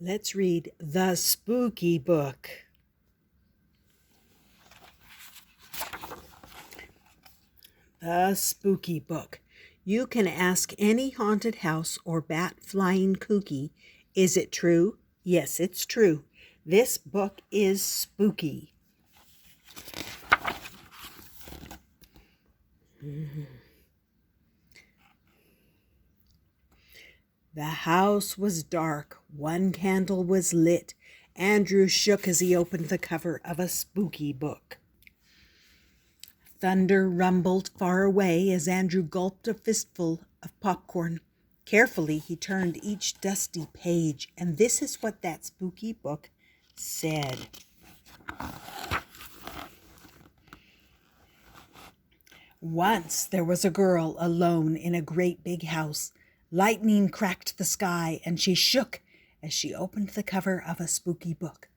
Let's read The Spooky Book. The Spooky Book. You can ask any haunted house or bat flying kooky, is it true? Yes, it's true. This book is spooky. The house was dark. One candle was lit. Andrew shook as he opened the cover of a spooky book. Thunder rumbled far away as Andrew gulped a fistful of popcorn. Carefully, he turned each dusty page, and this is what that spooky book said. Once there was a girl alone in a great big house. Lightning cracked the sky, and she shook as she opened the cover of a spooky book.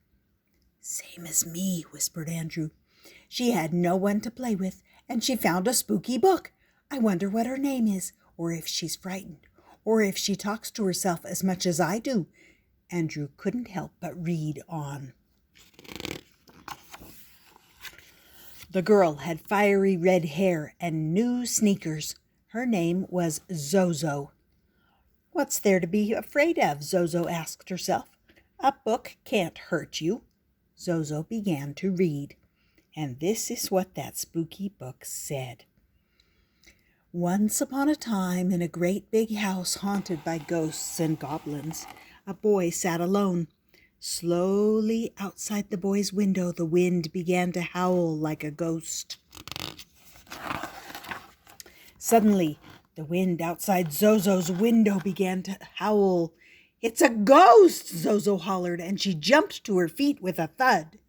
"Same as me," whispered Andrew. "She had no one to play with, and she found a spooky book. I wonder what her name is, or if she's frightened, or if she talks to herself as much as I do." Andrew couldn't help but read on. The girl had fiery red hair and new sneakers. Her name was Zozo. "What's there to be afraid of?" Zozo asked herself. "A book can't hurt you." Zozo began to read, and this is what that spooky book said. Once upon a time, in a great big house haunted by ghosts and goblins, a boy sat alone. Slowly, outside the boy's window, the wind began to howl like a ghost. Suddenly, the wind outside Zozo's window began to howl. "It's a ghost!" Zozo hollered, and she jumped to her feet with a thud.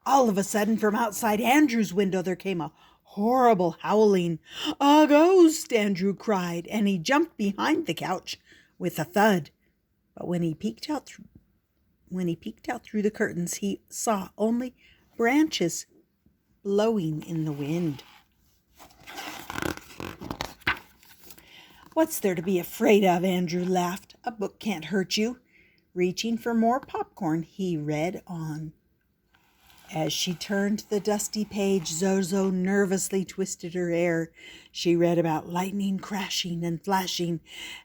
All of a sudden, from outside Andrew's window, there came a horrible howling. "A ghost!" Andrew cried, and he jumped behind the couch with a thud. But when he peeked out through the curtains, he saw only branches blowing in the wind. "What's there to be afraid of?" Andrew laughed. "A book can't hurt you." Reaching for more popcorn, he read on. As she turned the dusty page, Zozo nervously twisted her hair. She read about lightning crashing and flashing,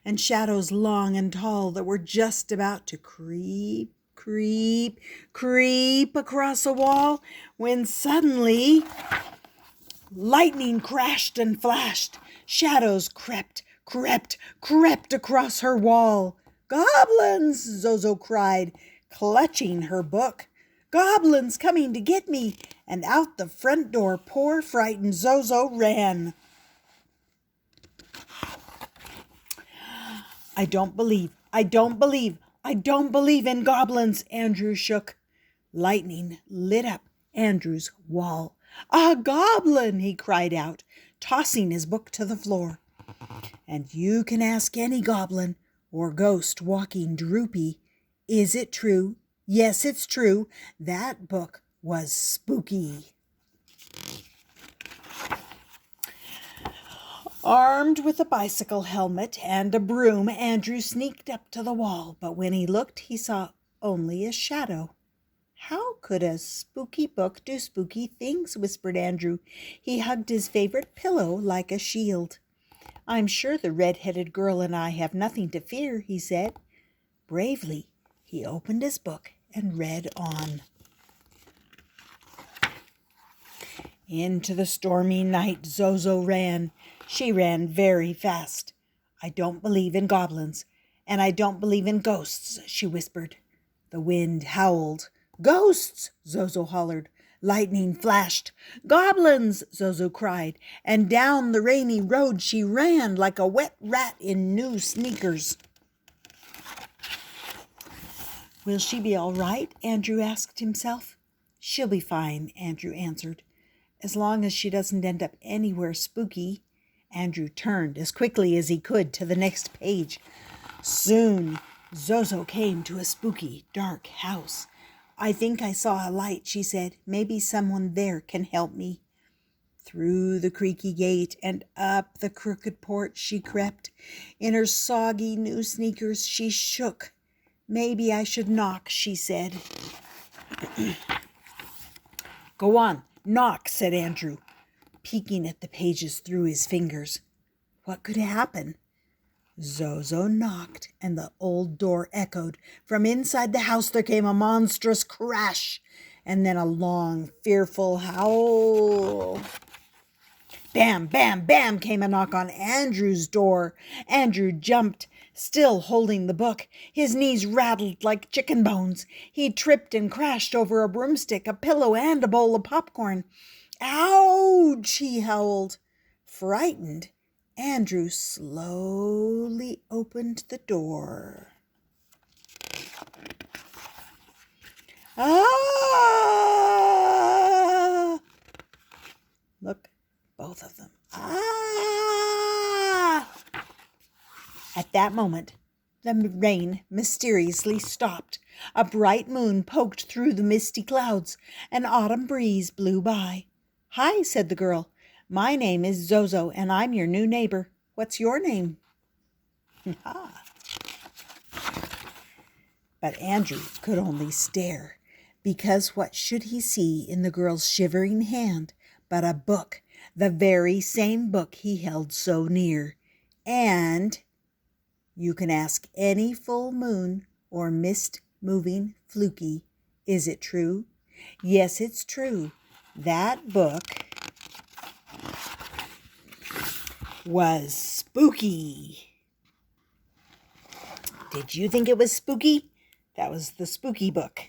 and shadows long and tall that were just about to creep across a wall, when suddenly lightning crashed and flashed. Shadows crept across her wall. "Goblins!" Zozo cried, clutching her book. "Goblins coming to get me!" And out the front door, poor frightened Zozo ran. I don't believe in goblins." Andrew shook. Lightning lit up Andrew's wall. "A goblin!" he cried out, tossing his book to the floor. "And you can ask any goblin or ghost walking droopy, is it true? Yes, it's true. That book was spooky." Armed with a bicycle helmet and a broom, Andrew sneaked up to the wall, but when he looked, he saw only a shadow. "How could a spooky book do spooky things?" whispered Andrew. He hugged his favorite pillow like a shield. "I'm sure the red-headed girl and I have nothing to fear," he said. Bravely, he opened his book and read on. Into the stormy night Zozo ran. She ran very fast. "I don't believe in goblins, and I don't believe in ghosts," she whispered. The wind howled. "Ghosts!" Zozo hollered. Lightning flashed. "Goblins!" Zozo cried, and down the rainy road she ran like a wet rat in new sneakers. "Will she be all right?" Andrew asked himself. "She'll be fine," Andrew answered, "as long as she doesn't end up anywhere spooky." Andrew turned as quickly as he could to the next page. Soon Zozo came to a spooky, dark house. "I think I saw a light," she said. "Maybe someone there can help me." Through the creaky gate and up the crooked porch she crept. In her soggy new sneakers she shook Maybe I should knock, she said. Go on, knock, said Andrew, peeking at the pages through his fingers. What could happen? Zozo knocked, and the old door echoed. From inside the house there came a monstrous crash, and then a long, fearful howl. Bam, bam, bam came a knock on Andrew's door. Andrew jumped, still holding the book. His knees rattled like chicken bones. He tripped and crashed over a broomstick, a pillow, and a bowl of popcorn. Ouch, he howled. Frightened, Andrew slowly opened the door. Ah! Look, both of them. Ah! At that moment, the rain mysteriously stopped. A bright moon poked through the misty clouds. An autumn breeze blew by. Hi, said the girl. My name is Zozo, and I'm your new neighbor. What's your name? But Andrew could only stare, because what should he see in the girl's shivering hand but a book, the very same book he held so near. And you can ask any full moon or mist-moving fluky, is it true? Yes, it's true. That book was spooky. Did you think it was spooky? That was the spooky book.